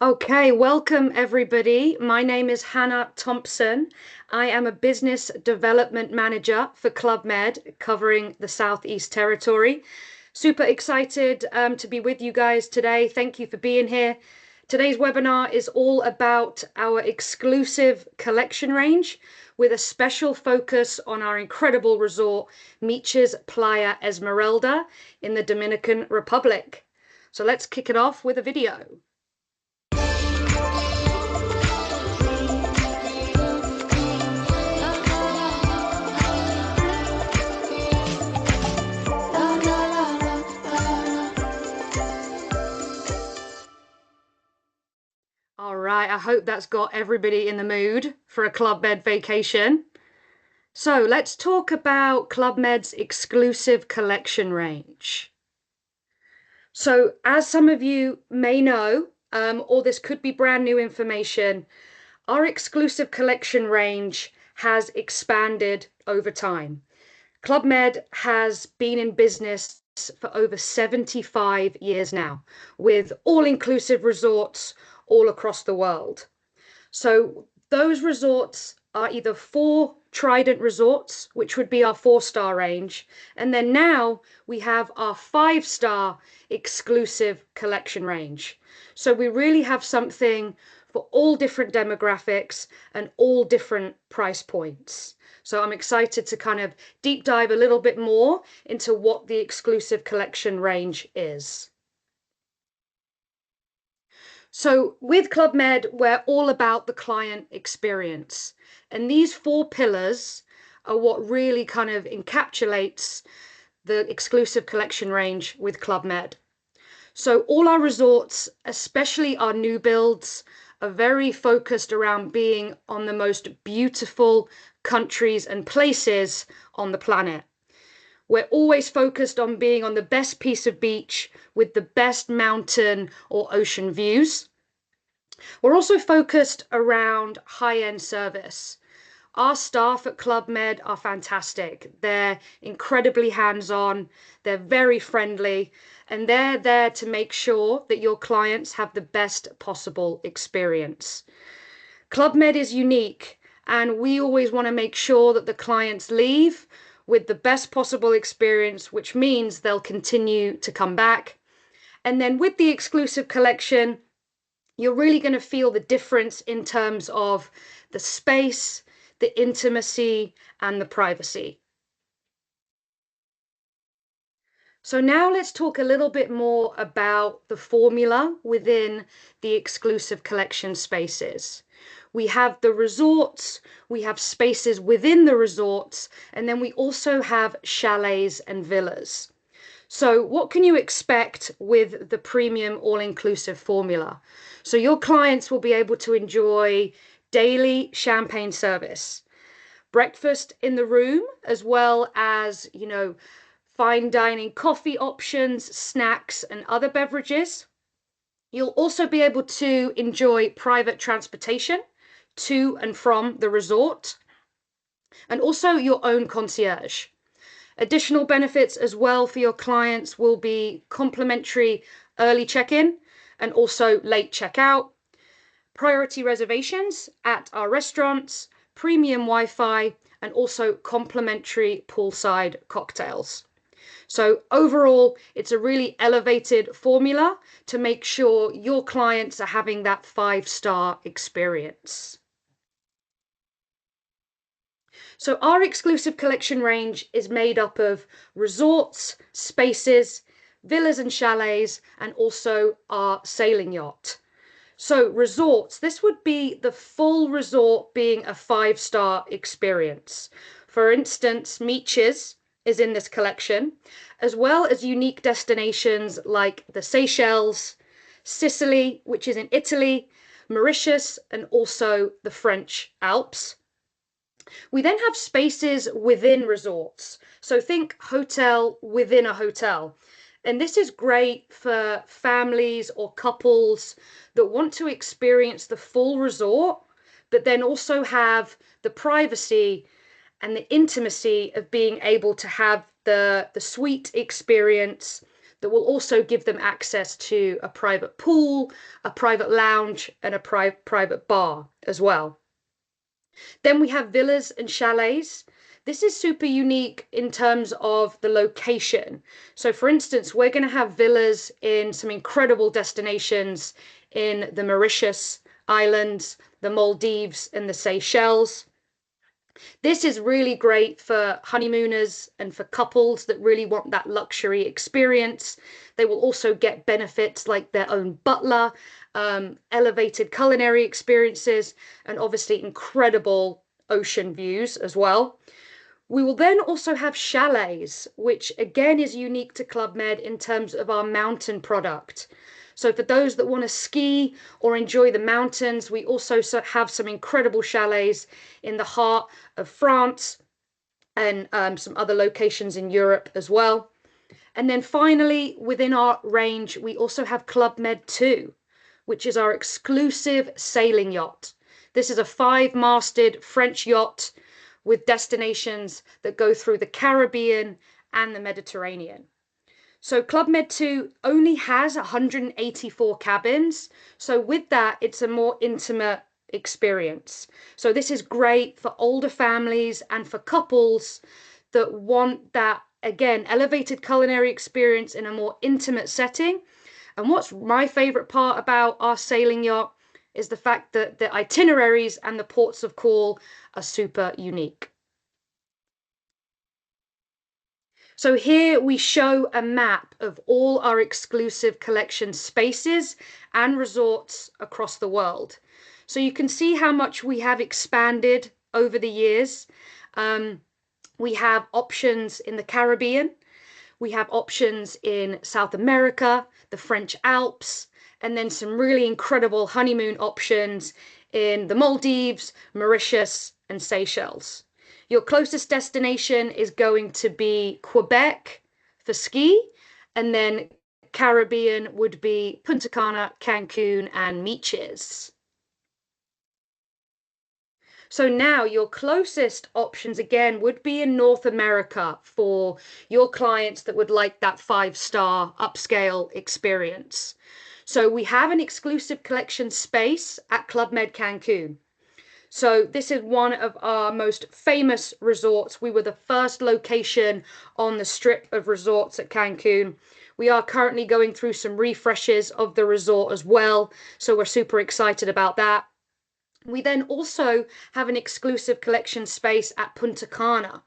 Okay, welcome everybody. My name is Hannah Thompson. I am a business development manager for Club Med, covering the Southeast Territory. Super excited to be with you guys today. Thank you for being here. Today's webinar is all about our exclusive collection range with a special focus on our incredible resort, Miches Playa Esmeralda in the Dominican Republic. So let's kick it off with a video. All right, I hope that's got everybody in the mood for a Club Med vacation. So let's talk about Club Med's exclusive collection range. So as some of you may know, or this could be brand new information, our exclusive collection range has expanded over time. Club Med has been in business for over 75 years now, with all-inclusive resorts all across the world. So those resorts are either 4 Trident resorts, which would be our 4-star range, and then now we have our 5-star exclusive collection range. So we really have something for all different demographics and all different price points. So I'm excited to kind of deep dive a little bit more into what the exclusive collection range is. So with Club Med, we're all about the client experience. And these 4 pillars are what really kind of encapsulates the exclusive collection range with Club Med. So all our resorts, especially our new builds, are very focused around being on the most beautiful countries and places on the planet. We're always focused on being on the best piece of beach with the best mountain or ocean views. We're also focused around high-end service. Our staff at Club Med are fantastic. They're incredibly hands-on, they're very friendly, and they're there to make sure that your clients have the best possible experience. Club Med is unique, and we always want to make sure that the clients leave with the best possible experience, which means they'll continue to come back. And then with the exclusive collection, you're really going to feel the difference in terms of the space, the intimacy, and the privacy. So now let's talk a little bit more about the formula within the exclusive collection spaces. We have the resorts, we have spaces within the resorts, and then we also have chalets and villas. So what can you expect with the premium all-inclusive formula? So your clients will be able to enjoy daily champagne service, breakfast in the room, as well as, fine dining coffee options, snacks, and other beverages. You'll also be able to enjoy private transportation to and from the resort, and also your own concierge. Additional benefits as well for your clients will be complimentary early check-in and also late checkout, priority reservations at our restaurants, premium Wi-Fi, and also complimentary poolside cocktails. So overall, it's a really elevated formula to make sure your clients are having that 5-star experience. So our exclusive collection range is made up of resorts, spaces, villas and chalets, and also our sailing yacht. So resorts, this would be the full resort being a 5-star experience. For instance, Miches is in this collection, as well as unique destinations like the Seychelles, Sicily, which is in Italy, Mauritius, and also the French Alps. We then have spaces within resorts. So think hotel within a hotel. And this is great for families or couples that want to experience the full resort, but then also have the privacy and the intimacy of being able to have the suite experience, that will also give them access to a private pool, a private lounge, and a private bar as well. Then we have villas and chalets. This is super unique in terms of the location. So for instance, we're going to have villas in some incredible destinations in the Mauritius Islands, the Maldives, and the Seychelles. This is really great for honeymooners and for couples that really want that luxury experience. They will also get benefits like their own butler, elevated culinary experiences, and obviously incredible ocean views as well. We will then also have chalets, which again is unique to Club Med in terms of our mountain product. So for those that want to ski or enjoy the mountains, we also have some incredible chalets in the heart of France and some other locations in Europe as well. And then finally, within our range, we also have Club Med 2, which is our exclusive sailing yacht. This is a 5-masted French yacht with destinations that go through the Caribbean and the Mediterranean. So Club Med 2 only has 184 cabins. So with that, it's a more intimate experience. So this is great for older families and for couples that want that, again, elevated culinary experience in a more intimate setting. And what's my favorite part about our sailing yacht is the fact that the itineraries and the ports of call are super unique. So here we show a map of all our exclusive collection spaces and resorts across the world. So you can see how much we have expanded over the years. We have options in the Caribbean. We have options in South America, the French Alps, and then some really incredible honeymoon options in the Maldives, Mauritius, and Seychelles. Your closest destination is going to be Quebec for ski, and then Caribbean would be Punta Cana, Cancun, and Miches. So now your closest options again would be in North America for your clients that would like that 5-star upscale experience. So we have an exclusive collection space at Club Med Cancun. So this is one of our most famous resorts. We were the first location on the strip of resorts at Cancun. We are currently going through some refreshes of the resort as well, so we're super excited about that. We then also have an exclusive collection space at Punta Cana.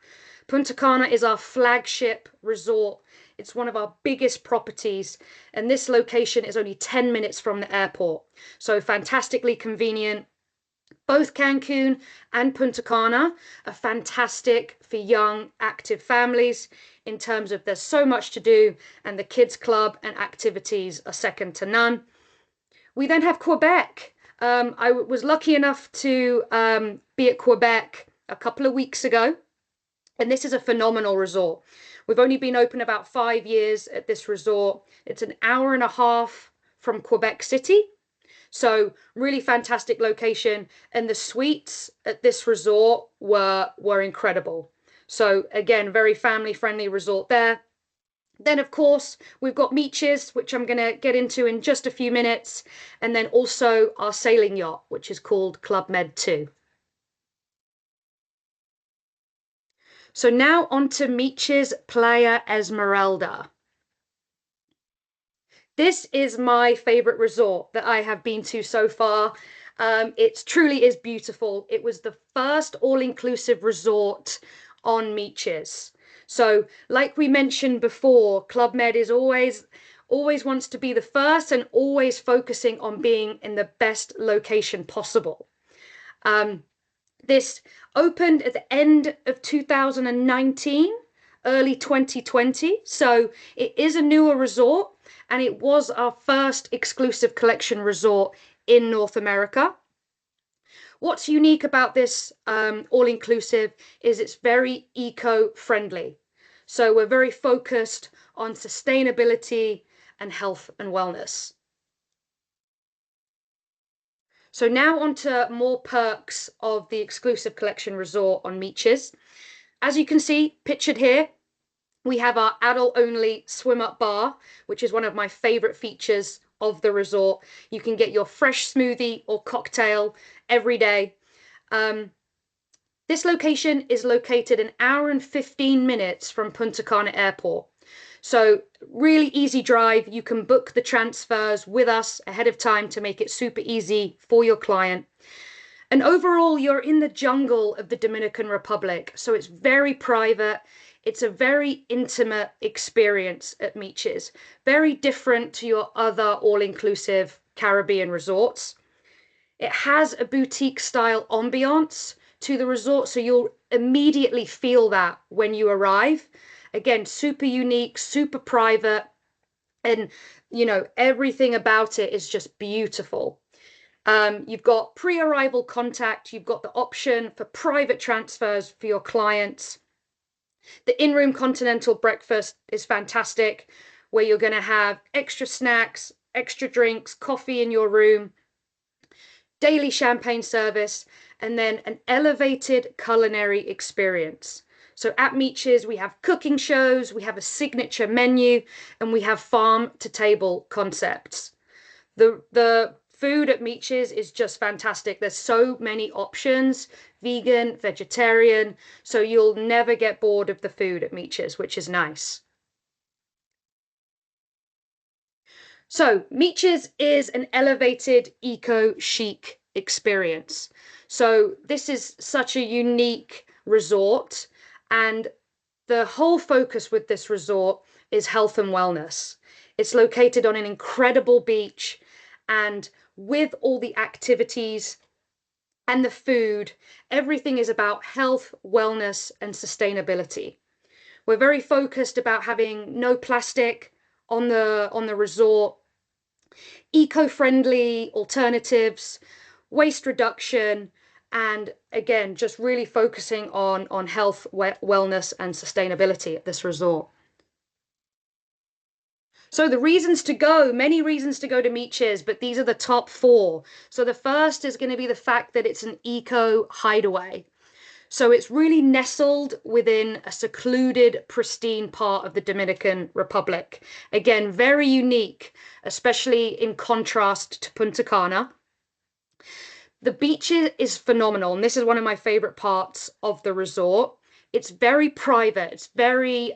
Punta Cana is our flagship resort. It's one of our biggest properties, and this location is only 10 minutes from the airport. So fantastically convenient. Both Cancun and Punta Cana are fantastic for young, active families in terms of there's so much to do, and the kids club and activities are second to none. We then have Quebec. I was lucky enough to be at Quebec a couple of weeks ago, and this is a phenomenal resort. We've only been open about 5 years at this resort. It's an hour and a half from Quebec City. So really fantastic location, and the suites at this resort were incredible. So again, very family friendly resort there. Then of course we've got Miches, which I'm going to get into in just a few minutes, and then also our sailing yacht, which is called Club Med 2. So now on to Michès Playa Esmeralda. This is my favorite resort that I have been to so far. It truly is beautiful. It was the first all-inclusive resort on Miches. So like we mentioned before, Club Med is always wants to be the first and always focusing on being in the best location possible. This opened at the end of 2019, early 2020. So it is a newer resort, and it was our first exclusive collection resort in North America. What's unique about this all-inclusive is it's very eco-friendly. So we're very focused on sustainability and health and wellness. So now on to more perks of the exclusive collection resort on Miches. As you can see, pictured here, We have our adult-only swim-up bar, which is one of my favorite features of the resort. You can get your fresh smoothie or cocktail every day. Um, this location is located an hour and 15 minutes from Punta Cana Airport. So really easy drive. You can book the transfers with us ahead of time to make it super easy for your client. And overall, you're in the jungle of the Dominican Republic. So it's very private. It's a very intimate experience at Miches, very different to your other all-inclusive Caribbean resorts. It has a boutique style ambiance to the resort, so you'll immediately feel that when you arrive. Again, super unique, super private, and everything about it is just beautiful. You've got pre-arrival contact, you've got the option for private transfers for your clients. The in-room continental breakfast is fantastic, where you're going to have extra snacks, extra drinks, coffee in your room, daily champagne service, and then an elevated culinary experience. So at Miches, we have cooking shows, we have a signature menu, and we have farm to table concepts. The food at Miches is just fantastic. There's so many options, vegan, vegetarian, so you'll never get bored of the food at Miches, which is nice. So Miches is an elevated eco-chic experience. So this is such a unique resort, and the whole focus with this resort is health and wellness. It's located on an incredible beach, and with all the activities and the food, everything is about health, wellness, and sustainability. We're very focused about having no plastic on the resort, eco-friendly alternatives, waste reduction, and again, just really focusing on health, wellness, and sustainability at this resort. So the reasons to go, many reasons to go to Miches, but these are the top 4. So the first is going to be the fact that it's an eco hideaway. So it's really nestled within a secluded, pristine part of the Dominican Republic. Again, very unique, especially in contrast to Punta Cana. The beach is phenomenal, and this is one of my favorite parts of the resort. It's very private. It's very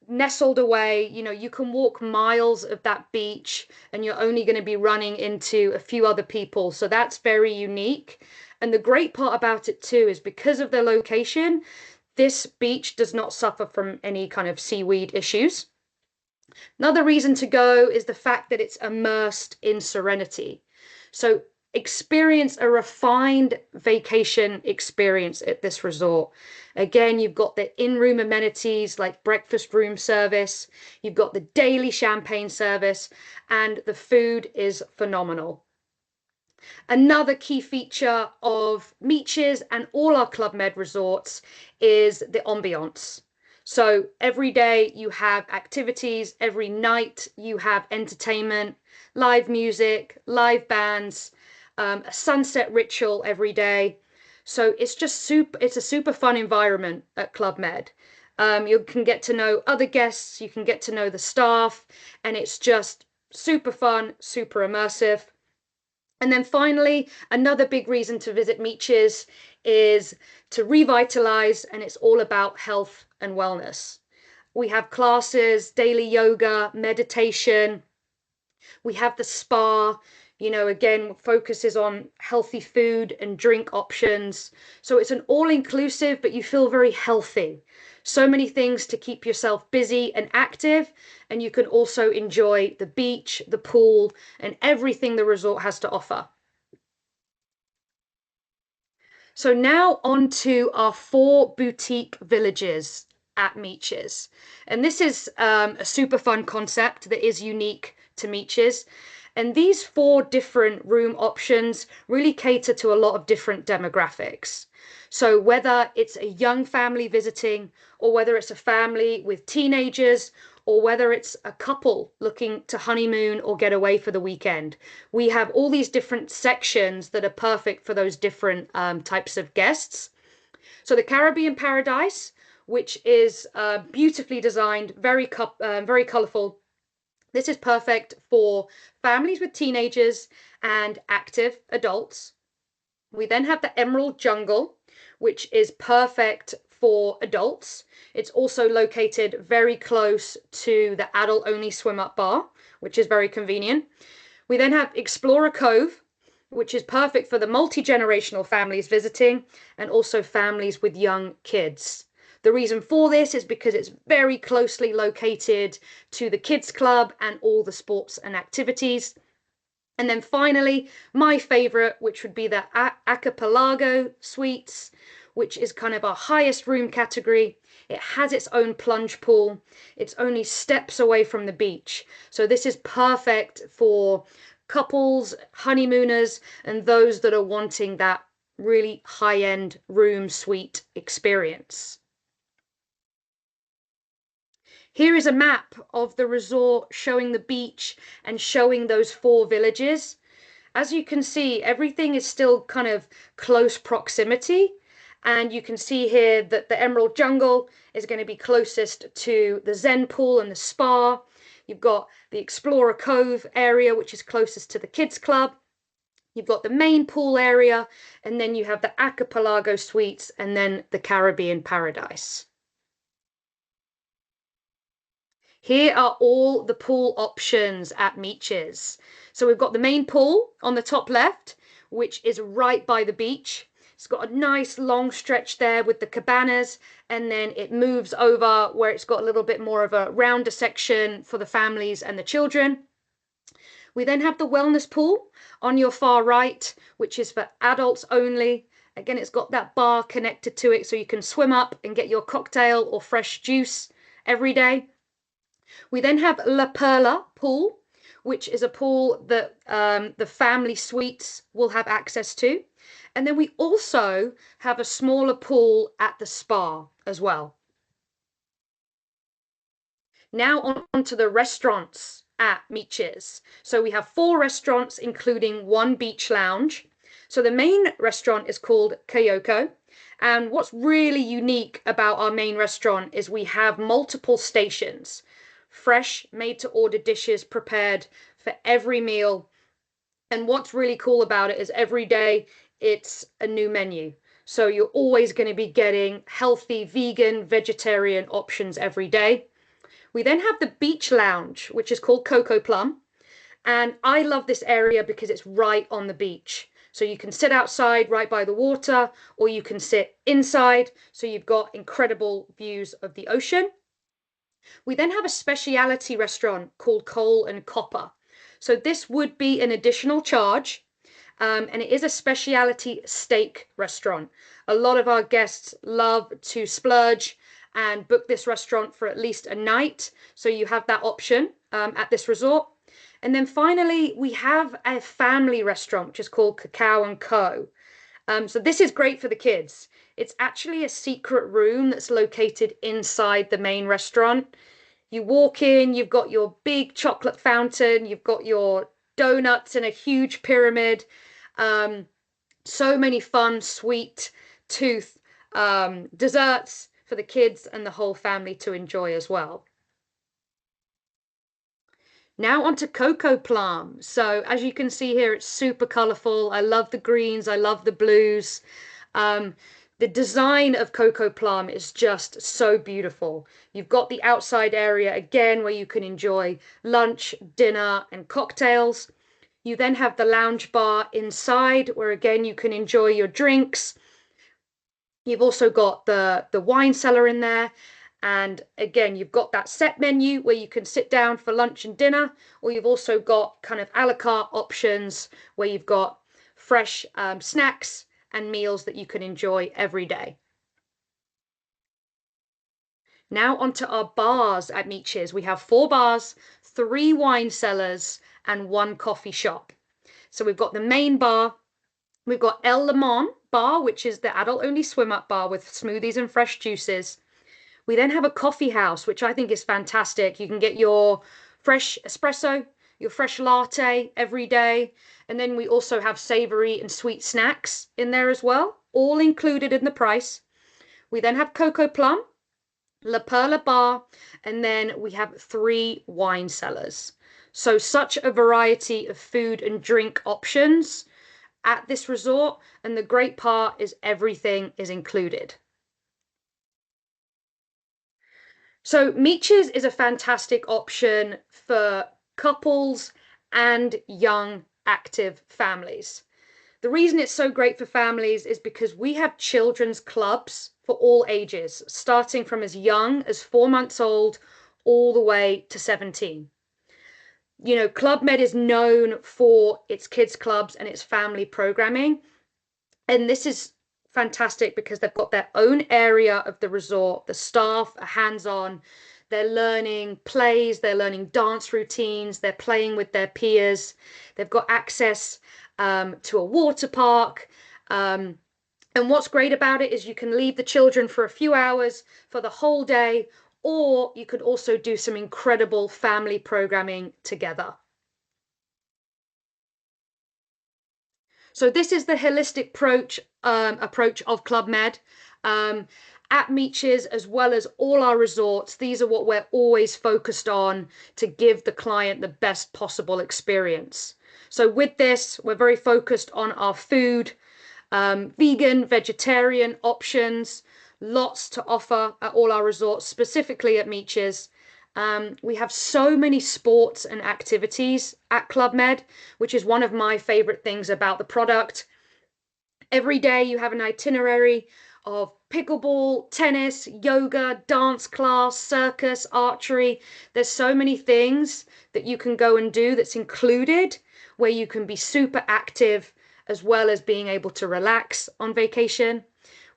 nestled away. You can walk miles of that beach and you're only going to be running into a few other people. So that's very unique. And the great part about it too is because of the location, this beach does not suffer from any kind of seaweed issues. Another reason to go is the fact that it's immersed in serenity. So experience a refined vacation experience at this resort. Again, you've got the in-room amenities like breakfast room service, you've got the daily champagne service, and the food is phenomenal. Another key feature of Miches and all our Club Med resorts is the ambiance. So every day you have activities, every night you have entertainment, live music, live bands, a sunset ritual every day. So it's a super fun environment at Club Med. You can get to know other guests, you can get to know the staff, and it's just super fun, super immersive. And then finally, another big reason to visit Miches is to revitalize, and it's all about health and wellness. We have classes, daily yoga, meditation. We have the spa, again, focuses on healthy food and drink options. So it's an all-inclusive, but you feel very healthy. So many things to keep yourself busy and active, and you can also enjoy the beach, the pool, and everything the resort has to offer. So now on to our 4 boutique villages at Miches. And this is a super fun concept that is unique to Miches. And these 4 different room options really cater to a lot of different demographics. So whether it's a young family visiting, or whether it's a family with teenagers, or whether it's a couple looking to honeymoon or get away for the weekend, we have all these different sections that are perfect for those different types of guests. So the Caribbean Paradise, which is beautifully designed, very colorful. This is perfect for families with teenagers and active adults. We then have the Emerald Jungle, which is perfect for adults. It's also located very close to the adult-only swim-up bar, which is very convenient. We then have Explorer Cove, which is perfect for the multi-generational families visiting and also families with young kids. The reason for this is because it's very closely located to the kids club and all the sports and activities. And then finally, my favorite, which would be the Archipelago Suites, which is kind of our highest room category. It has its own plunge pool. It's only steps away from the beach. So this is perfect for couples, honeymooners, and those that are wanting that really high-end room suite experience. Here is a map of the resort showing the beach and showing those 4 villages. As you can see, everything is still kind of close proximity. And you can see here that the Emerald Jungle is going to be closest to the Zen Pool and the spa. You've got the Explorer Cove area, which is closest to the kids club. You've got the main pool area, and then you have the Archipelago Suites and then the Caribbean Paradise. Here are all the pool options at Miches. So we've got the main pool on the top left, which is right by the beach. It's got a nice long stretch there with the cabanas, and then it moves over where it's got a little bit more of a rounder section for the families and the children. We then have the wellness pool on your far right, which is for adults only. Again, it's got that bar connected to it so you can swim up and get your cocktail or fresh juice every day. We then have La Perla pool, which is a pool that the family suites will have access to. And then we also have a smaller pool at the spa as well. Now on to the restaurants at Miches. So we have 4 restaurants, including 1 beach lounge. So the main restaurant is called Kayoko. And what's really unique about our main restaurant is we have multiple stations. Fresh, made-to-order dishes prepared for every meal. And what's really cool about it is every day it's a new menu. So you're always going to be getting healthy, vegan, vegetarian options every day. We then have the beach lounge, which is called Coco Plum. And I love this area because it's right on the beach. So you can sit outside right by the water, or you can sit inside. So you've got incredible views of the ocean. We then have a specialty restaurant called Coal and Copper. So this would be an additional charge, and it is a specialty steak restaurant. A lot of our guests love to splurge and book this restaurant for at least a night. So you have that option at this resort. And then finally, we have a family restaurant, which is called Cacao and Co. So this is great for the kids. It's actually a secret room that's located inside the main restaurant. You walk in, you've got your big chocolate fountain, you've got your donuts in a huge pyramid. So many fun, sweet tooth desserts for the kids and the whole family to enjoy as well. Now onto Coco Plum. So as you can see here, it's super colorful. I love the greens, I love the blues. The design of Coco Plum is just so beautiful. You've got the outside area again where you can enjoy lunch, dinner, and cocktails. You then have the lounge bar inside where again you can enjoy your drinks. You've also got the wine cellar in there. And again, you've got that set menu where you can sit down for lunch and dinner, or you've also got kind of a la carte options where you've got fresh snacks and meals that you can enjoy every day. Now onto our bars at Miches. We have 4 bars, 3 wine cellars, and 1 coffee shop. So we've got the main bar. We've got El Limon bar, which is the adult-only swim-up bar with smoothies and fresh juices. We then have a coffee house, which I think is fantastic. You can get your fresh espresso, your fresh latte every day. And then we also have savory and sweet snacks in there as well, all included in the price. We then have Coco Plum, La Perla Bar, and then we have 3 wine cellars. So such a variety of food and drink options at this resort, and the great part is everything is included. So Miches is a fantastic option for couples and young active families. The reason it's so great for families is because we have children's clubs for all ages, starting from as young as 4 months old all the way to 17. You know, Club Med is known for its kids clubs and its family programming. And this is fantastic because they've got their own area of the resort. The staff are hands-on. They're learning plays, they're learning dance routines, they're playing with their peers. They've got access to a water park. And what's great about it is you can leave the children for a few hours for the whole day, or you could also do some incredible family programming together. So this is the holistic approach of Club Med. At Miches, as well as all our resorts, these are what we're always focused on to give the client the best possible experience. So with this, we're very focused on our food, vegan, vegetarian options, lots to offer at all our resorts, specifically at Miches. We have so many sports and activities at Club Med, which is one of my favorite things about the product. Every day you have an itinerary of pickleball, tennis, yoga, dance class, circus, archery. There's so many things that you can go and do that's included, where you can be super active as well as being able to relax on vacation.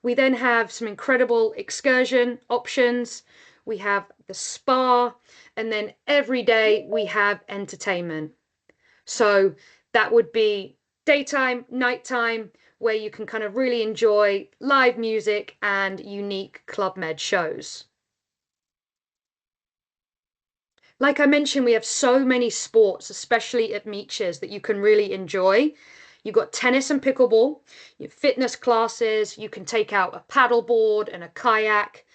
We then have some incredible excursion options. We have the spa, and then every day we have entertainment. So that would be daytime, nighttime, where you can kind of really enjoy live music and unique Club Med shows. Like I mentioned, we have so many sports, especially at Miches, that you can really enjoy. You've got tennis and pickleball, you have fitness classes, you can take out a paddleboard and a kayak.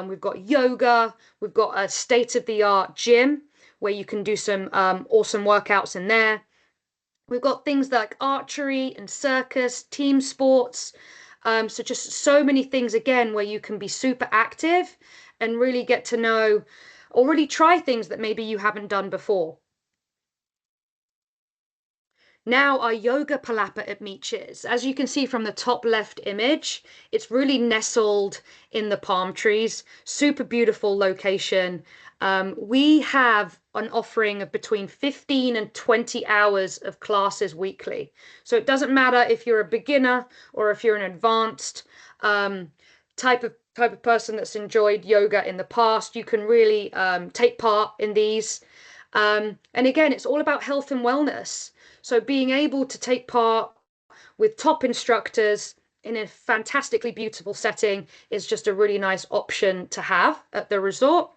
We've got yoga, we've got a state-of-the-art gym where you can do some awesome workouts in there. We've got things like archery and circus, team sports. So just so many things again where you can be super active and really get to know or really try things that maybe you haven't done before. Now our yoga palapa at Miches. As you can see from the top left image, it's really nestled in the palm trees. Super beautiful location. We have an offering of between 15 and 20 hours of classes weekly. So it doesn't matter if you're a beginner or if you're an advanced type of person that's enjoyed yoga in the past, you can really take part in these. And again, it's all about health and wellness. So being able to take part with top instructors in a fantastically beautiful setting is just a really nice option to have at the resort.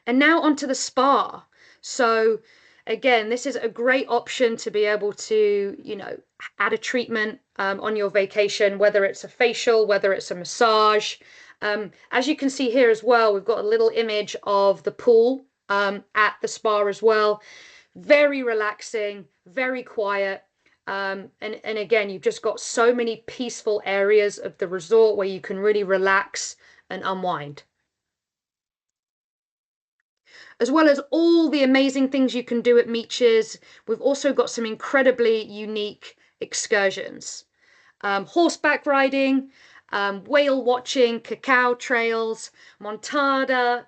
And now onto the spa. So again, this is a great option to be able to, you know, add a treatment on your vacation, whether it's a facial, whether it's a massage. As you can see here as well, we've got a little image of the pool at the spa as well. Very relaxing, very quiet. And again, you've just got so many peaceful areas of the resort where you can really relax and unwind. As well as all the amazing things you can do at Miches, we've also got some incredibly unique excursions. Horseback riding, whale watching, cacao trails, montada,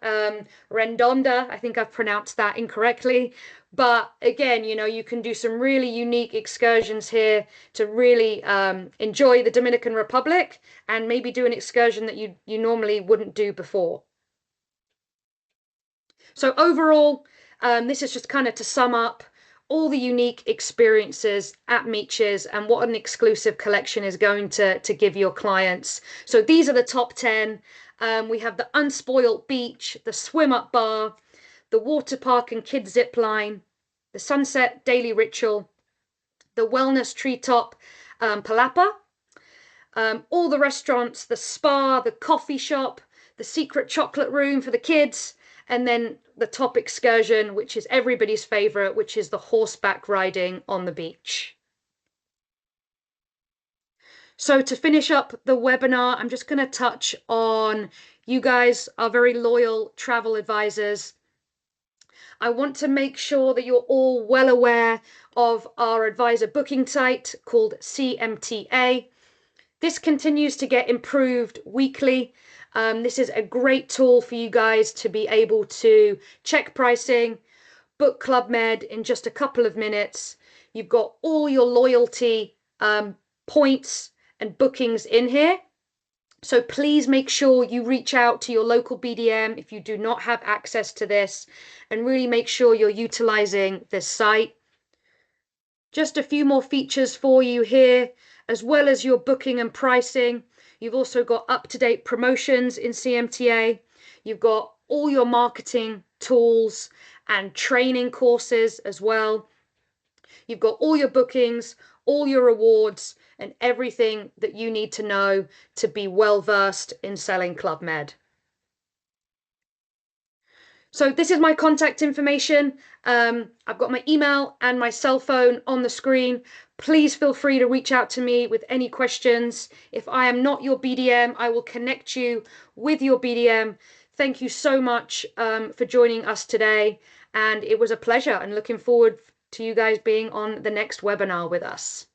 rendonda. I think I've pronounced that incorrectly. But again, you know, you can do some really unique excursions here to really enjoy the Dominican Republic and maybe do an excursion that you normally wouldn't do before. So overall, this is just kind of to sum up all the unique experiences at Miches and what an exclusive collection is going to give your clients. So these are the top 10. We have the unspoilt beach, the swim up bar, the water park and kids zip line, the sunset daily ritual, the wellness treetop palapa, all the restaurants, the spa, the coffee shop, the secret chocolate room for the kids, and then the top excursion, which is everybody's favorite, which is the horseback riding on the beach. So to finish up the webinar, I'm just going to touch on, you guys are very loyal travel advisors. I want to make sure that you're all well aware of our advisor booking site called CMTA. This continues to get improved weekly. This is a great tool for you guys to be able to check pricing, book Club Med in just a couple of minutes. You've got all your loyalty points and bookings in here. So please make sure you reach out to your local BDM if you do not have access to this, and really make sure you're utilizing this site. Just a few more features for you here, as well as your booking and pricing. You've also got up-to-date promotions in CMTA. You've got all your marketing tools and training courses as well. You've got all your bookings, all your rewards, and everything that you need to know to be well versed in selling Club Med. So this is my contact information. I've got my email and my cell phone on the screen. Please feel free to reach out to me with any questions. If I am not your BDM, I will connect you with your BDM. Thank you so much for joining us today. And it was a pleasure, and looking forward to you guys being on the next webinar with us.